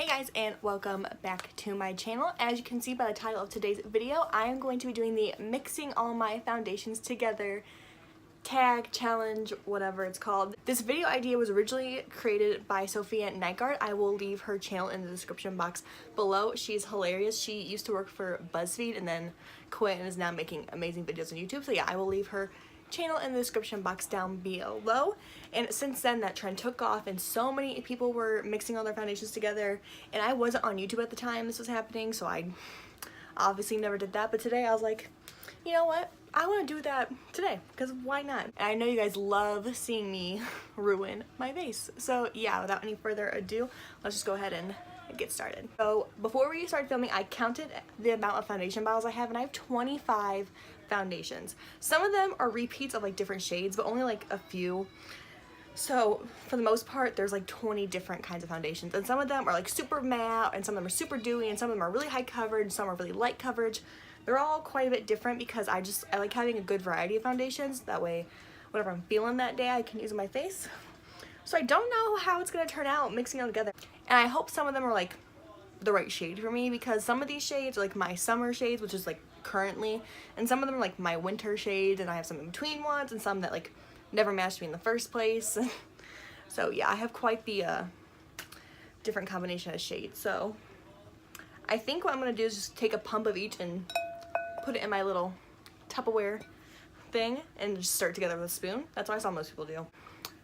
Hey guys, and welcome back to my channel. As you can see by the title of today's video, I am going to be doing the mixing all my foundations together tag challenge, whatever it's called. This video idea was originally created by Sophia Nightguard. I will leave her channel in the description box below. She's hilarious. She used to work for BuzzFeed and then quit and is now making amazing videos on YouTube. So yeah, I will leave her channel in the description box down below. And since then that trend took off and so many people were mixing all their foundations together, and I wasn't on YouTube at the time this was happening, so I obviously never did that. But today I was like, you know what, I want to do that today because why not? And I know you guys love seeing me ruin my vase, so yeah, without any further ado, let's just go ahead and get started. So before we started filming, I counted the amount of foundation bottles I have, and I have 25 foundations. Some of them are repeats of like different shades, but only like a few. So for the most part, there's like 20 different kinds of foundations, and some of them are like super matte, and some of them are super dewy, and some of them are really high coverage, some are really light coverage. They're all quite a bit different because I like having a good variety of foundations. That way, whatever I'm feeling that day, I can use on my face. So I don't know how it's gonna turn out mixing them together, and I hope some of them are like the right shade for me, because some of these shades are like my summer shades, which is like currently, and some of them are like my winter shades, and I have some in between ones, and some that like never matched me in the first place. So yeah, I have quite the different combination of shades. So I think what I'm gonna do is just take a pump of each and put it in my little Tupperware thing and just stir it together with a spoon. That's what I saw most people do.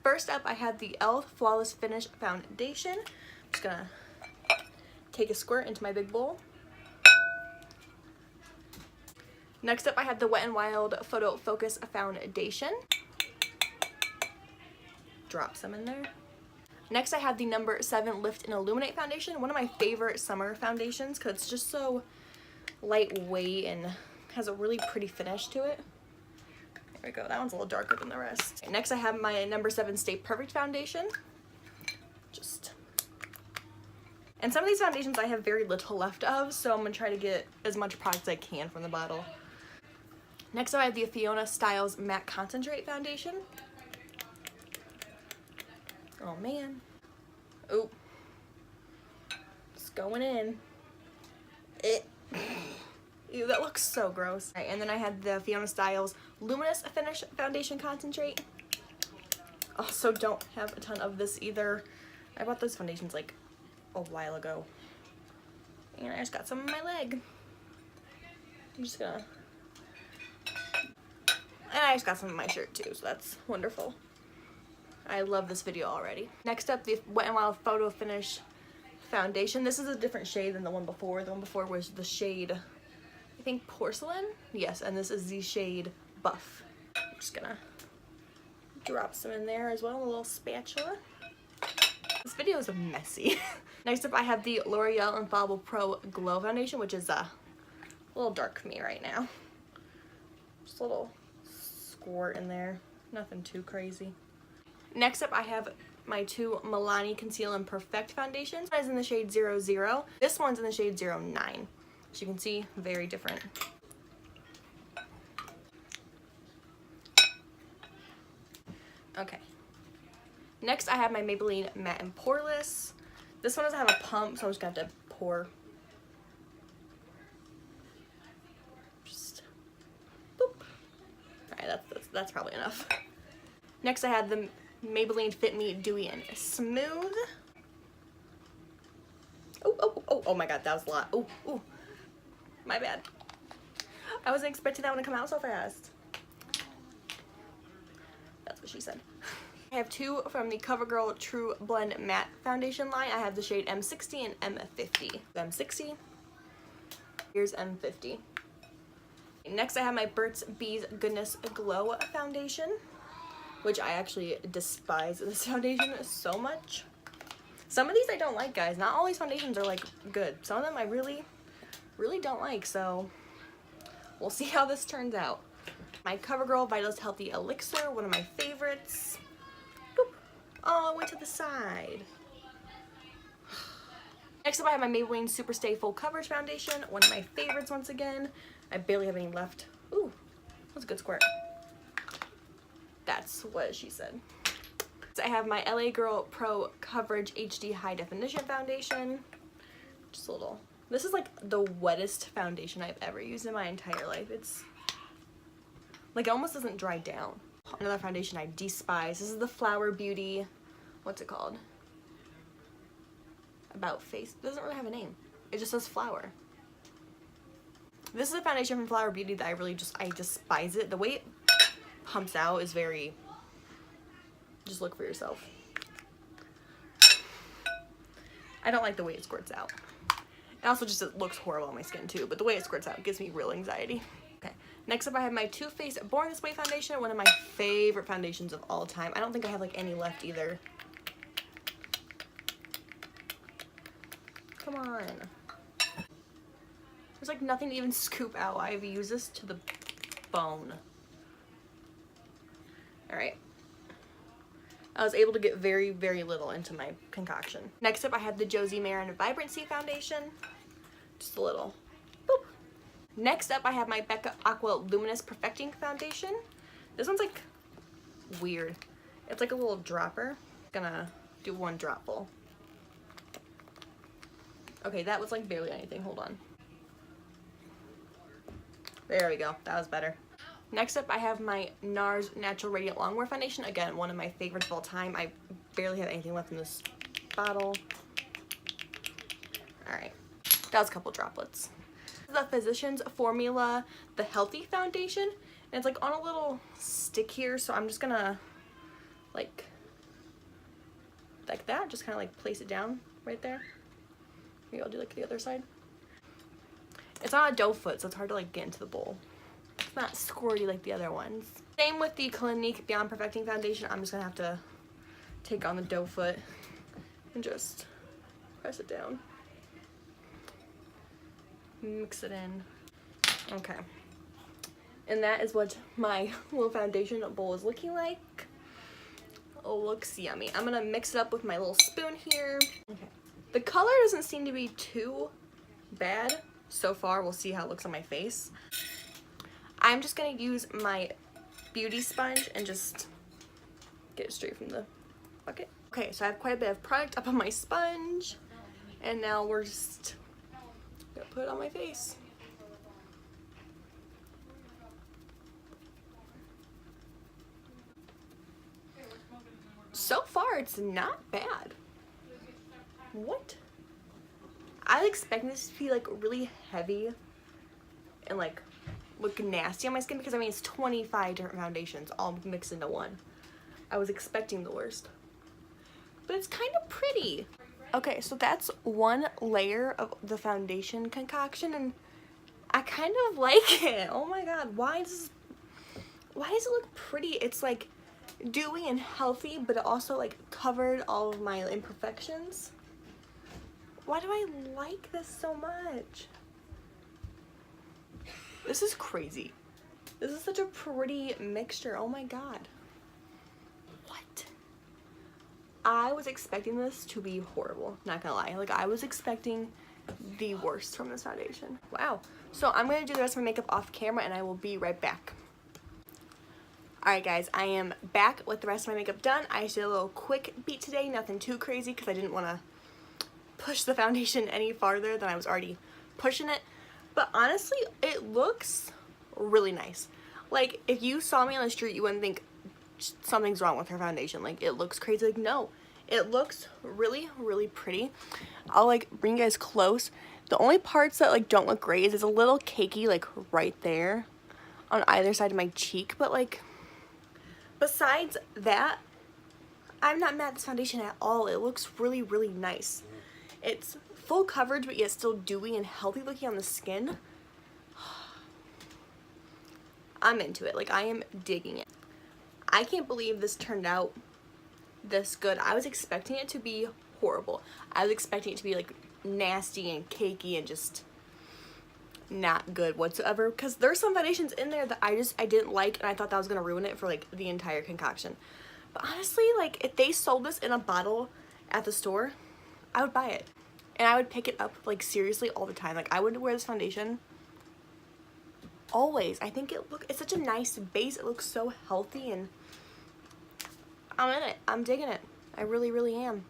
First up, I have the e.l.f. Flawless Finish Foundation. I'm just gonna take a squirt into my big bowl. Next up, I have the Wet n Wild Photo Focus Foundation. Drop some in there. Next, I have the number 7 Lift and Illuminate Foundation, one of my favorite summer foundations because it's just so lightweight and has a really pretty finish to it. There we go, that one's a little darker than the rest. Okay, next, I have my number 7 Stay Perfect Foundation. And some of these foundations I have very little left of, so I'm gonna try to get as much product as I can from the bottle. Next up, I have the Fiona Styles Matte Concentrate Foundation. Oh man. Oh. It's going in. Ew, that looks so gross. All right, and then I had the Fiona Styles Luminous Finish Foundation Concentrate. Also don't have a ton of this either. I bought those foundations like a while ago. And I just got some on my leg. I'm just gonna... And I just got some on my shirt too, so that's wonderful. I love this video already. Next up, the Wet n Wild Photo Finish Foundation. This is a different shade than the one before. The one before was the shade, I think, Porcelain? Yes, and this is the shade Buff. I'm just gonna drop some in there as well, a little spatula. This video is messy. Next up, I have the L'Oreal Infallible Pro Glow Foundation, which is a little dark for me right now. Just a little squirt in there, nothing too crazy. Next up, I have my 2 Milani Conceal and Perfect foundations. One is in the shade 00. This one's in the shade 09. As you can see, very different. Okay. Next, I have my Maybelline Matte and Poreless. This one doesn't have a pump, so I'm just gonna have to pour. Just boop. Alright, that's probably enough. Next, I have the Maybelline Fit Me Dewy and Smooth. Oh my god, that was a lot. Oh, my bad. I wasn't expecting that one to come out so fast. That's what she said. I have 2 from the CoverGirl True Blend Matte Foundation line. I have the shade M60 and M50. M60. Here's M50. Next, I have my Burt's Bees Goodness Glow Foundation, which I actually despise this foundation so much. Some of these I don't like, guys. Not all these foundations are like good. Some of them I really don't like, so we'll see how this turns out. My CoverGirl Vitalist Healthy Elixir, one of my favorites. Boop. All the way to the side. Next up, I have my Maybelline Super Stay Full Coverage Foundation, one of my favorites once again. I barely have any left. Ooh, that's a good squirt. That's what she said. So I have my LA Girl Pro Coverage HD High Definition Foundation. Just a little. This is like the wettest foundation I've ever used in my entire life. It's like it almost doesn't dry down. Another foundation I despise. This is the Flower Beauty, what's it called? About Face. It doesn't really have a name. It just says flower. This is a foundation from Flower Beauty that I despise it. The way it pumps out is very, just look for yourself. I don't like the way it squirts out. It also just it looks horrible on my skin too, but the way it squirts out gives me real anxiety. Okay, next up I have my Too Faced Born This Way foundation, one of my favorite foundations of all time. I don't think I have like any left either. Come on. There's like nothing to even scoop out. I've used this to the bone. Alright. I was able to get very, very little into my concoction. Next up I have the Josie Maran Vibrancy foundation. Just a little. Boop. Next up I have my Becca Aqua Luminous Perfecting foundation. This one's like weird. It's like a little dropper. Gonna do one drop full. Okay, that was like barely anything. Hold on. There we go. That was better. Next up, I have my NARS Natural Radiant Longwear Foundation. Again, one of my favorites of all time. I barely have anything left in this bottle. Alright. That was a couple droplets. The Physicians Formula The Healthy Foundation. And it's like on a little stick here, so I'm just gonna like that. Just kind of like place it down right there. Maybe I'll do like the other side. It's on a dough foot, so it's hard to like get into the bowl. It's not squirty like the other ones. Same with the Clinique Beyond Perfecting foundation. I'm just gonna have to take on the dough foot and just press it down. Mix it in. Okay. And that is what my little foundation bowl is looking like. Oh, looks yummy. I'm gonna mix it up with my little spoon here. Okay. The color doesn't seem to be too bad so far. We'll see how it looks on my face. I'm just going to use my beauty sponge and just get it straight from the bucket. Okay, so I have quite a bit of product up on my sponge. And now we're just going to put it on my face. So far, it's not bad. What? I was expecting this to be like really heavy and like look nasty on my skin because I mean it's 25 different foundations all mixed into one. I was expecting the worst. But it's kind of pretty. Okay, so that's one layer of the foundation concoction and I kind of like it. Oh my god, why does it look pretty? It's like dewy and healthy, but it also like covered all of my imperfections. Why do I like this so much? This is crazy. This is such a pretty mixture. Oh my god. What? I was expecting this to be horrible. Not gonna lie. Like, I was expecting the worst from this foundation. Wow. So I'm gonna do the rest of my makeup off camera and I will be right back. Alright guys, I am back with the rest of my makeup done. I just did a little quick beat today. Nothing too crazy because I didn't want to push the foundation any farther than I was already pushing it. But honestly, it looks really nice. Like, if you saw me on the street, you wouldn't think something's wrong with her foundation. Like, it looks crazy. Like, no. It looks really, really pretty. I'll, like, bring you guys close. The only parts that, like, don't look great is it's a little cakey, like, right there on either side of my cheek. But, like, besides that, I'm not mad at this foundation at all. It looks really, really nice. It's full coverage, but yet still dewy and healthy looking on the skin. I'm into it. Like, I am digging it. I can't believe this turned out this good. I was expecting it to be horrible. I was expecting it to be, like, nasty and cakey and just not good whatsoever. Because there's some foundations in there that I didn't like, and I thought that was going to ruin it for, like, the entire concoction. But honestly, like, if they sold this in a bottle at the store, I would buy it. And I would pick it up, like, seriously all the time. Like, I would wear this foundation always. I think it's such a nice base. It looks so healthy and I'm in it. I'm digging it. I really, really am.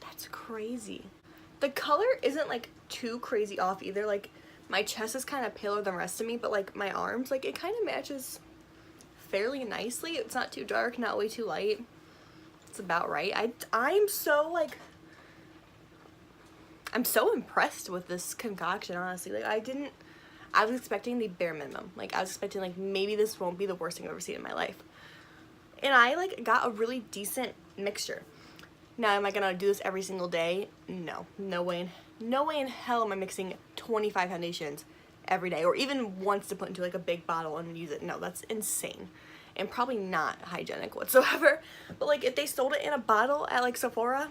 That's crazy. The color isn't like too crazy off either. Like my chest is kind of paler than the rest of me, but like my arms, like it kind of matches fairly nicely. It's not too dark, not way too light. It's about right. I'm so like, I'm so impressed with this concoction, honestly. Like I was expecting the bare minimum. Like I was expecting like maybe this won't be the worst thing I've ever seen in my life. And I like got a really decent mixture. Now, am I gonna do this every single day? No. No way in hell am I mixing 25 foundations every day, or even once to put into like a big bottle and use it. No, that's insane. And probably not hygienic whatsoever. But like if they sold it in a bottle at like Sephora,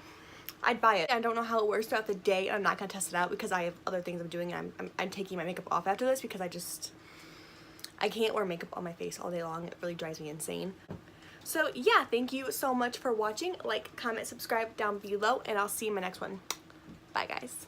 I'd buy it. I don't know how it works throughout the day, and I'm not gonna test it out because I have other things I'm doing, and I'm taking my makeup off after this because I can't wear makeup on my face all day long. It really drives me insane. So yeah, thank you so much for watching. Like, comment, subscribe down below, and I'll see you in my next one. Bye guys.